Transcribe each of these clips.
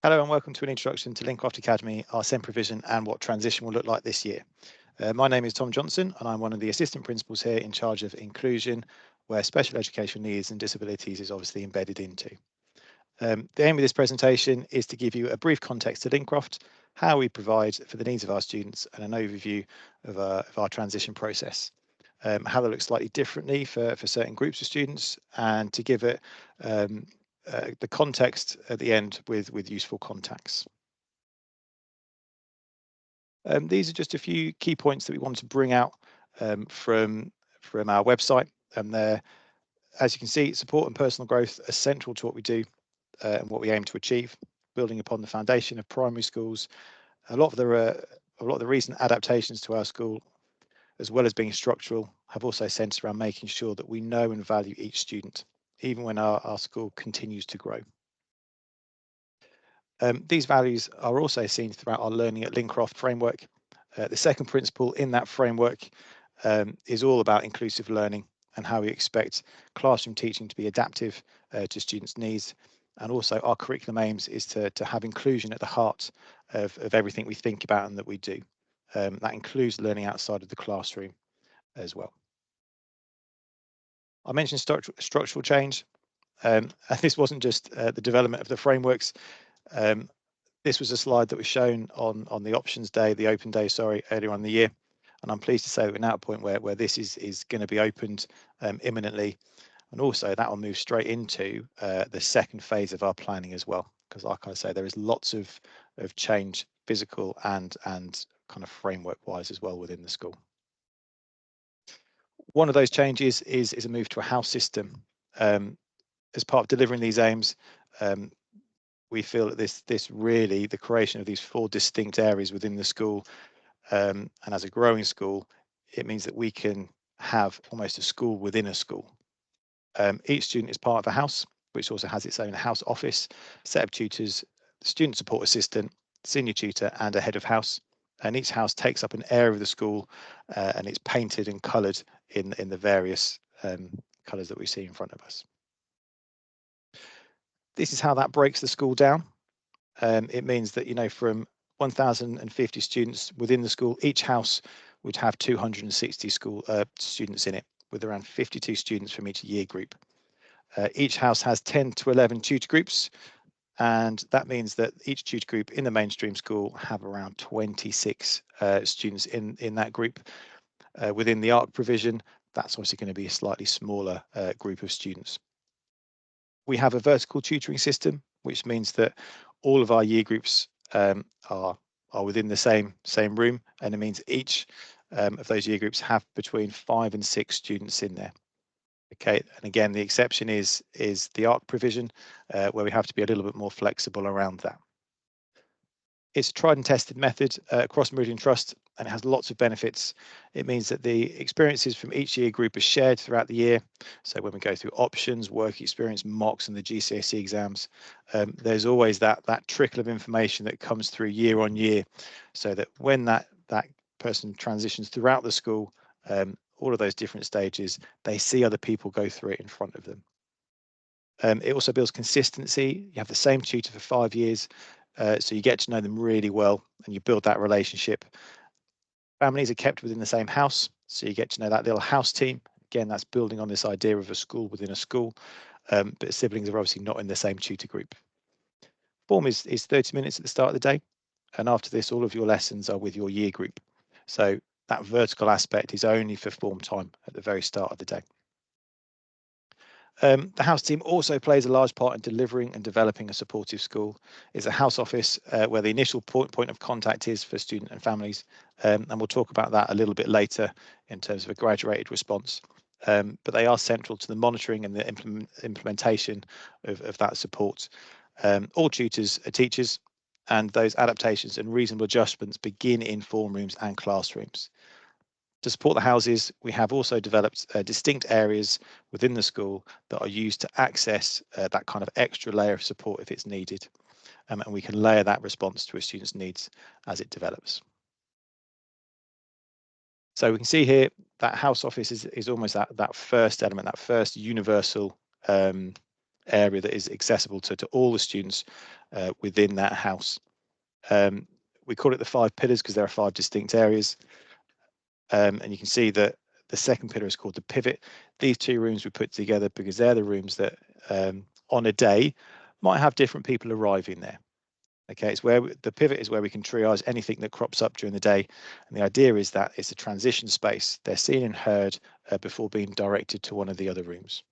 Hello and welcome to an introduction to Lincroft Academy, our SEN provision and what transition will look like this year. My name is Tom Johnson and I'm one of the assistant principals here in charge of inclusion, where special educational needs and disabilities is obviously embedded into. The aim of this presentation is to give you a brief context to Lincroft, how we provide for the needs of our students and an overview of our transition process. How that looks slightly differently for certain groups of students, and to give it the context at the end with useful contacts. These are just a few key points that we want to bring out from our website. And there, as you can see, support and personal growth are central to what we do and what we aim to achieve, building upon the foundation of primary schools. A lot of the recent adaptations to our school, as well as being structural, have also centered around making sure that we know and value each student, even when our school continues to grow. These values are also seen throughout our Learning at Lincroft framework. The second principle in that framework is all about inclusive learning and how we expect classroom teaching to be adaptive to students' needs. And also our curriculum aims is to have inclusion at the heart of everything we think about and that we do. That includes learning outside of the classroom as well. I mentioned structural change. And this wasn't just the development of the frameworks. This was a slide that was shown on the options day, the open day, sorry, earlier on in the year. And I'm pleased to say we're now at a point where this is going to be opened imminently. And also that will move straight into the second phase of our planning as well. Because like I say, there is lots of change, physical and kind of framework wise as well within the school. One of those changes is a move to a house system. As part of delivering these aims, we feel that this really, the creation of these 4 distinct areas within the school, and as a growing school, it means that we can have almost a school within a school. Each student is part of a house, which also has its own house office, set of tutors, student support assistant, senior tutor, and a head of house. And each house takes up an area of the school, and it's painted and coloured in the various colours that we see in front of us. This is how that breaks the school down. It means that, from 1,050 students within the school, each house would have 260 students in it, with around 52 students from each year group. Each house has 10 to 11 tutor groups, and that means that each tutor group in the mainstream school have around 26 students in that group. Within the ARC provision, that's obviously going to be a slightly smaller group of students. We have a vertical tutoring system, which means that all of our year groups are within the same room, and it means each of those year groups have between 5 and 6 students in there. Okay, and again, the exception is the ARC provision, where we have to be a little bit more flexible around that. It's a tried and tested method across Meridian Trust, and it has lots of benefits. It means that the experiences from each year group are shared throughout the year. So when we go through options, work experience, mocks, and the GCSE exams, there's always that trickle of information that comes through year on year, so that when that person transitions throughout the school, all of those different stages, they see other people go through it in front of them. It also builds consistency. You have the same tutor for 5 years, so you get to know them really well and you build that relationship. Families are kept within the same house, so you get to know that little house team. Again, that's building on this idea of a school within a school, but siblings are obviously not in the same tutor group. Form is 30 minutes at the start of the day, and after this, all of your lessons are with your year group. So that vertical aspect is only for form time at the very start of the day. The house team also plays a large part in delivering and developing a supportive school. It's a house office where the initial point of contact is for student and families, and we'll talk about that a little bit later in terms of a graduated response. But they are central to the monitoring and the implementation of that support. All tutors are teachers, and those adaptations and reasonable adjustments begin in form rooms and classrooms. To support the houses, we have also developed distinct areas within the school that are used to access that kind of extra layer of support if it's needed. And we can layer that response to a student's needs as it develops. So we can see here that house office is almost that first element, that first universal area that is accessible to all the students within that house. We call it the 5 pillars because there are 5 distinct areas. And you can see that the second pillar is called the pivot. These 2 rooms we put together because they're the rooms that on a day might have different people arriving there. Okay, it's where the pivot is where we can triage anything that crops up during the day. And the idea is that it's a transition space. They're seen and heard before being directed to one of the other rooms.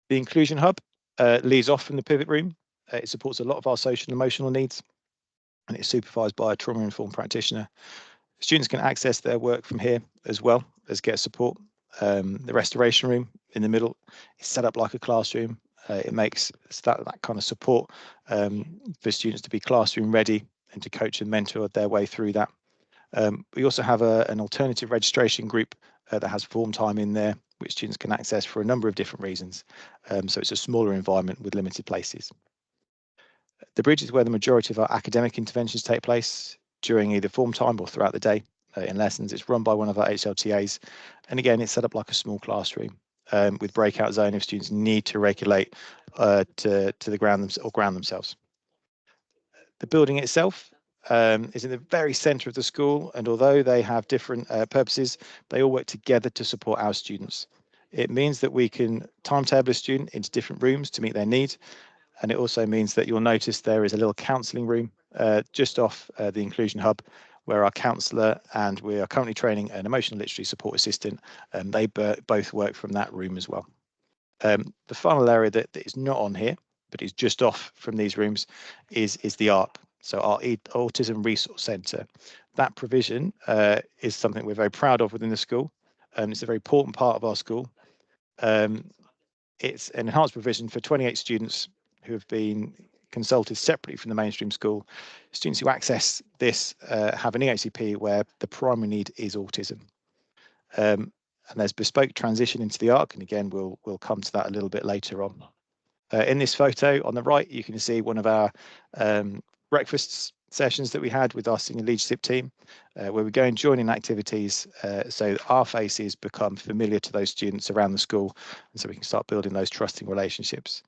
The inclusion hub leads off from the pivot room. It supports a lot of our social and emotional needs, and it's supervised by a trauma-informed practitioner. Students can access their work from here as well as get support. The restoration room in the middle is set up like a classroom. It makes that kind of support for students to be classroom ready and to coach and mentor their way through that. We also have an alternative registration group that has form time in there, which students can access for a number of different reasons. So it's a smaller environment with limited places. The bridge is where the majority of our academic interventions take place during either form time or throughout the day in lessons. It's run by one of our HLTAs. And again, it's set up like a small classroom with breakout zone if students need to regulate to the ground or ground themselves. The building itself is in the very centre of the school, and although they have different purposes, they all work together to support our students. It means that we can timetable a student into different rooms to meet their needs, and it also means that you'll notice there is a little counselling room just off the inclusion hub, where our counsellor and we are currently training an emotional literacy support assistant, and they both work from that room as well. The final area that is not on here, but is just off from these rooms, is the ARP, so our Autism Resource Centre. That provision is something we're very proud of within the school. It's a very important part of our school. It's an enhanced provision for 28 students who have been consulted separately from the mainstream school. Students who access this have an EHCP where the primary need is autism. And there's bespoke transition into the ARC, and again, we'll come to that a little bit later on. In this photo on the right, you can see one of our breakfast sessions that we had with our senior leadership team, where we go and join in activities so that our faces become familiar to those students around the school, and so we can start building those trusting relationships.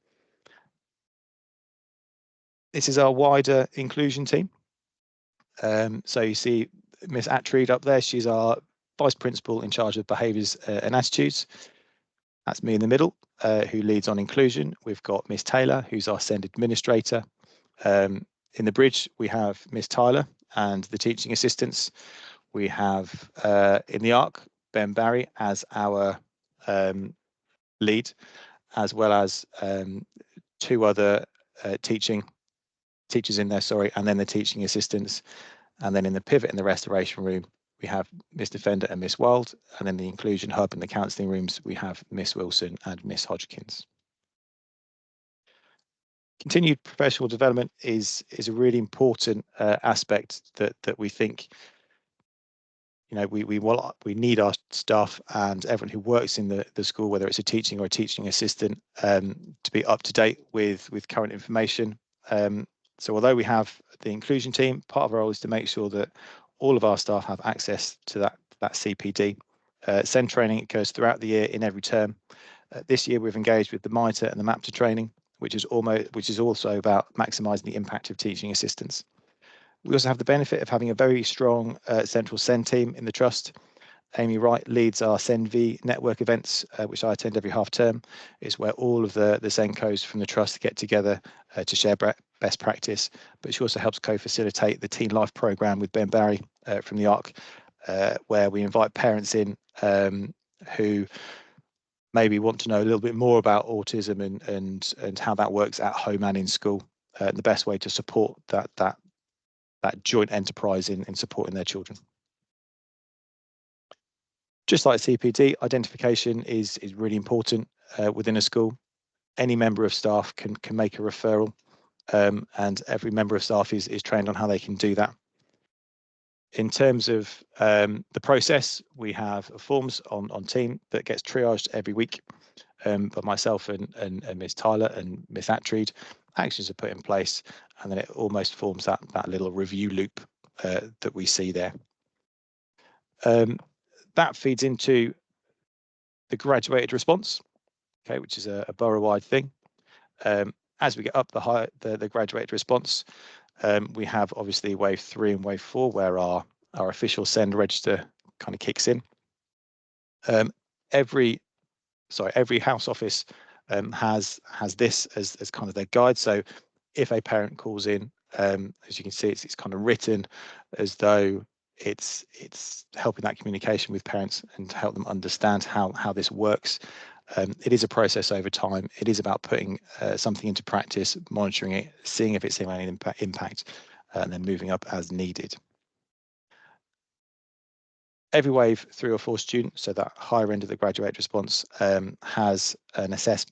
This is our wider inclusion team. So you see Miss Attreed up there. She's our Vice Principal in charge of behaviours and attitudes. That's me in the middle, who leads on inclusion. We've got Miss Taylor, who's our SEN administrator. In the bridge, we have Miss Tyler and the teaching assistants. We have in the ARC, Ben Barry as our lead, as well as 2 other teachers in there, and then the teaching assistants. And then in the pivot in the restoration room, we have Miss Defender and Miss Wild, and then the inclusion hub and the counselling rooms, we have Miss Wilson and Miss Hodgkins. Continued professional development is a really important aspect that we think, you know, we need our staff and everyone who works in the school, whether it's a teaching or a teaching assistant, to be up to date with current information. So although we have the inclusion team, part of our role is to make sure that all of our staff have access to that CPD. SEN training occurs throughout the year in every term. This year we've engaged with the MITRE and the MAPTA training, which is also about maximising the impact of teaching assistants. We also have the benefit of having a very strong central SEN team in the trust. Amy Wright leads our SENV network events, which I attend every half term. It's where all of the SENCOs from the trust get together to share best practice, but she also helps co-facilitate the Teen Life programme with Ben Barry from the ARC, where we invite parents in who maybe want to know a little bit more about autism and how that works at home and in school, the best way to support that joint enterprise in supporting their children. Just like CPD, identification is really important within a school. Any member of staff can make a referral, and every member of staff is trained on how they can do that. In terms of the process, we have forms on team that gets triaged every week by myself and Ms. Tyler and Ms. Attreed. Actions are put in place, and then it almost forms that little review loop that we see there. That feeds into the graduated response. okay, which is a borough-wide thing. As we get up the graduated response, we have obviously wave 3 and wave 4, where our official SEN register kind of kicks in. Every house office has this as kind of their guide. So if a parent calls in, as you can see, it's kind of written as though it's helping that communication with parents and to help them understand how this works. It is a process over time. It is about putting something into practice, monitoring it, seeing if it's having any impact, and then moving up as needed. Every wave 3 or 4 students, so that higher end of the graduate response, has an assess,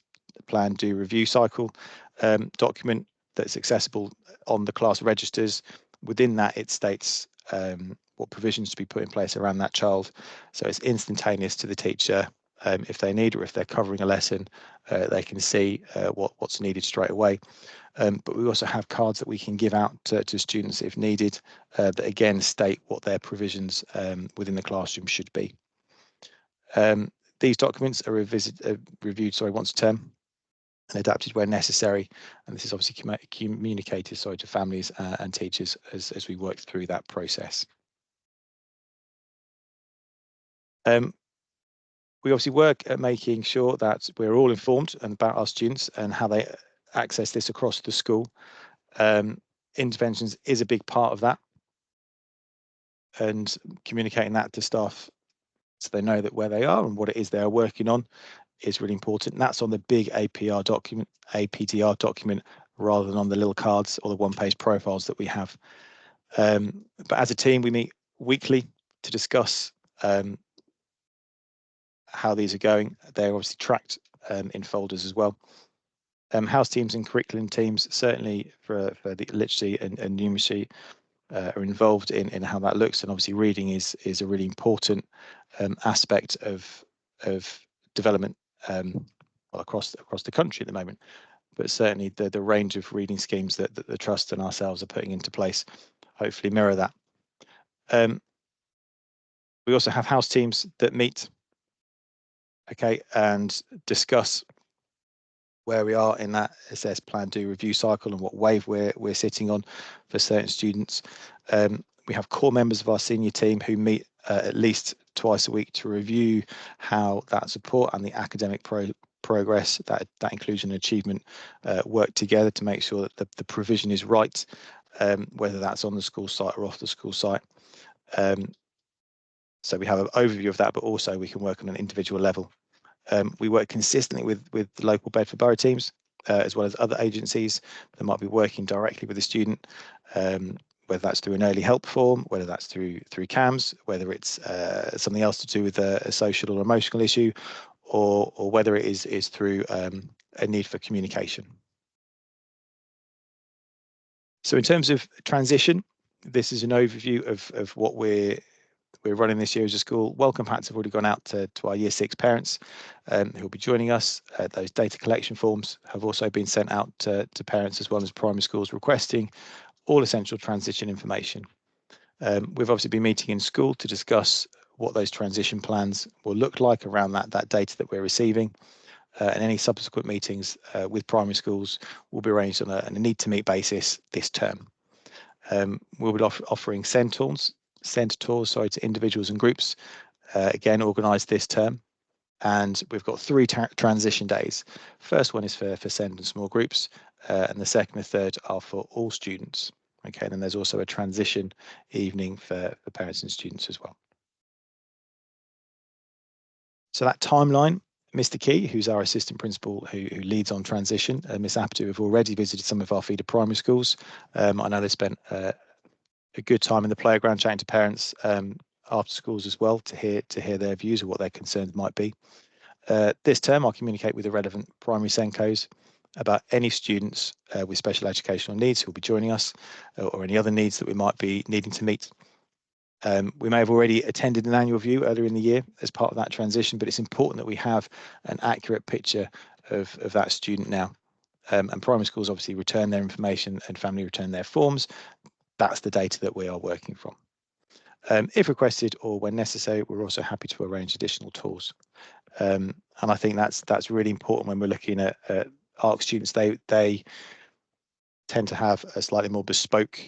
plan, do, review cycle document that's accessible on the class registers. Within that, it states what provisions to be put in place around that child. So it's instantaneous to the teacher. If they need, or if they're covering a lesson, they can see what's needed straight away. But we also have cards that we can give out to students if needed, that again state what their provisions within the classroom should be. These documents are reviewed once a term and adapted where necessary, and this is obviously communicated to families and teachers as we work through that process. We obviously work at making sure that we're all informed about our students and how they access this across the school. Interventions is a big part of that, and communicating that to staff so they know that where they are and what it is they're working on is really important. And that's on the big APDR document, rather than on the little cards or the one-page profiles that we have. But as a team, we meet weekly to discuss how these are going. They're obviously tracked in folders as well. House teams and curriculum teams, certainly for the literacy and numeracy, are involved in how that looks, and obviously reading is a really important aspect of development across the country at the moment. But certainly the range of reading schemes that the trust and ourselves are putting into place hopefully mirror that. We also have house teams that meet, okay, and discuss where we are in that assess, plan, do, review cycle and what wave we're sitting on for certain students. We have core members of our senior team who meet at least twice a week to review how that support and the academic progress, that inclusion and achievement, work together to make sure that the provision is right, whether that's on the school site or off the school site. So we have an overview of that, but also we can work on an individual level. We work consistently with the local Bedford Borough teams, as well as other agencies that might be working directly with the student, whether that's through an early help form, whether that's through CAMS, whether it's something else to do with a social or emotional issue, or whether it is through a need for communication. So in terms of transition, this is an overview of what we're running this year as a school. Welcome packs have already gone out to our Year 6 parents who will be joining us. Those data collection forms have also been sent out to parents as well as primary schools, requesting all essential transition information. We've obviously been meeting in school to discuss what those transition plans will look like around that data that we're receiving. And any subsequent meetings with primary schools will be arranged on a need to meet basis this term. We'll be offering SEN tours to individuals and groups, again organised this term. And we've got 3 transition days. First one is for SEN and small groups, and the second and third are for all students. Okay, and then there's also a transition evening for parents and students as well. So that timeline, Mr. Key, who's our assistant principal who leads on transition, and Miss Apatu have already visited some of our feeder primary schools. I know they spent a good time in the playground chatting to parents after schools as well to hear their views of what their concerns might be. This term, I'll communicate with the relevant primary SENCOs about any students with special educational needs who will be joining us, or any other needs that we might be needing to meet. We may have already attended an annual review earlier in the year as part of that transition, but it's important that we have an accurate picture of that student now. And primary schools obviously return their information and family return their forms. That's the data that we are working from. If requested or when necessary, we're also happy to arrange additional tours. And I think that's really important when we're looking at ARC students. They tend to have a slightly more bespoke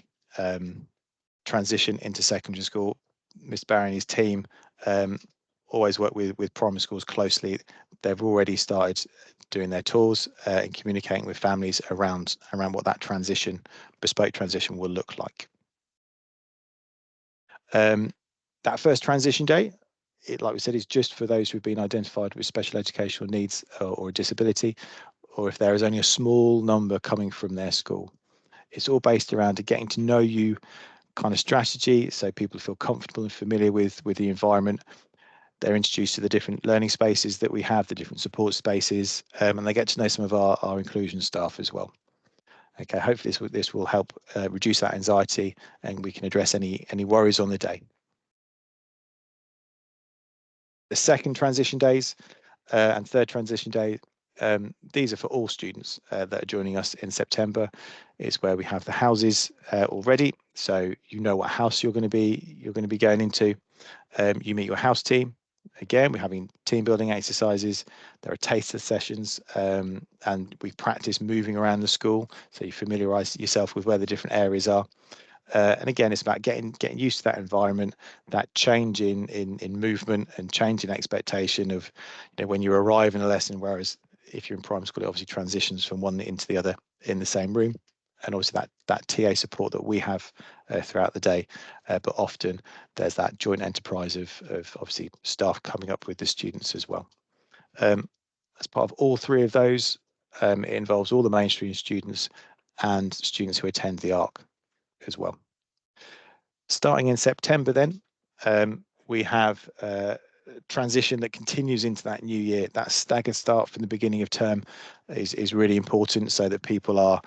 transition into secondary school. Mr. Barry and his team always work with primary schools closely. They've already started doing their tours and communicating with families around what that bespoke transition will look like. That first transition day, like we said, is just for those who've been identified with special educational needs or a disability, or if there is only a small number coming from their school. It's all based around a getting to know you kind of strategy, so people feel comfortable and familiar with the environment. They're introduced to the different learning spaces that we have, the different support spaces, and they get to know some of our inclusion staff as well. Okay, hopefully this will help reduce that anxiety, and we can address any worries on the day. The second transition days and third transition day, these are for all students that are joining us in September. It's where we have the houses already, so you know what house you're going to be going into. You meet your house team. Again, we're having team building exercises. There are taster sessions, and we practice moving around the school, so you familiarise yourself with where the different areas are. And again, it's about getting used to that environment, that change in movement and change in expectation of, when you arrive in a lesson. Whereas if you're in primary school, it obviously transitions from one into the other in the same room, and obviously that TA support that we have throughout the day. But often there's that joint enterprise of obviously staff coming up with the students as well. As part of all three of those, it involves all the mainstream students and students who attend the ARC as well. Starting in September then, we have a transition that continues into that new year. That staggered start from the beginning of term is really important, so that people are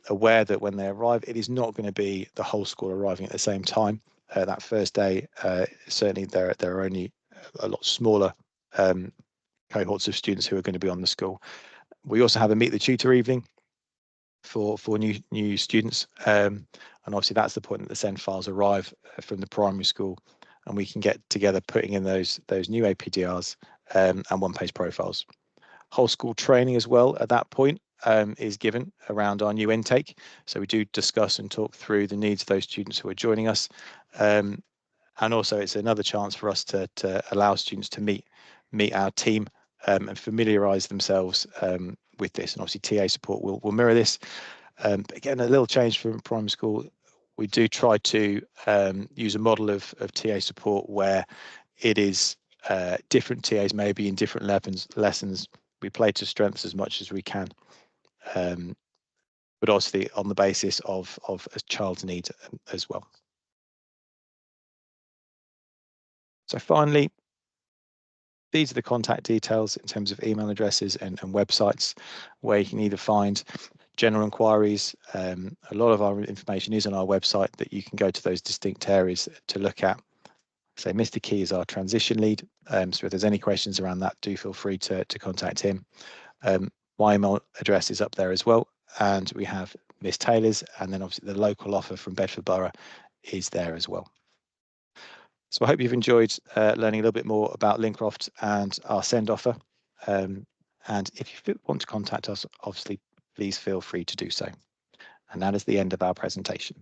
aware that when they arrive, it is not going to be the whole school arriving at the same time. That first day, certainly there are only a lot smaller cohorts of students who are going to be on the school. We also have a meet the tutor evening for new students, and obviously that's the point that the SEN files arrive from the primary school, and we can get together putting in those new APDRs and one-page profiles. Whole school training as well at that point is given around our new intake, so we do discuss and talk through the needs of those students who are joining us, and also it's another chance for us to allow students to meet our team and familiarise themselves with this. And obviously TA support will mirror this. But again, a little change from primary school. We do try to use a model of TA support where it is different TAs maybe in different lessons. We play to strengths as much as we can, but obviously on the basis of a child's need as well. So finally, these are the contact details in terms of email addresses and websites where you can either find general inquiries. A lot of our information is on our website that you can go to those distinct areas to look at. So Mr. Key is our transition lead. So if there's any questions around that, do feel free to contact him. My email address is up there as well. And we have Miss Taylor's, and then obviously the local offer from Bedford Borough is there as well. So I hope you've enjoyed learning a little bit more about Lincroft and our SEND offer. And if you want to contact us, obviously, please feel free to do so. And that is the end of our presentation.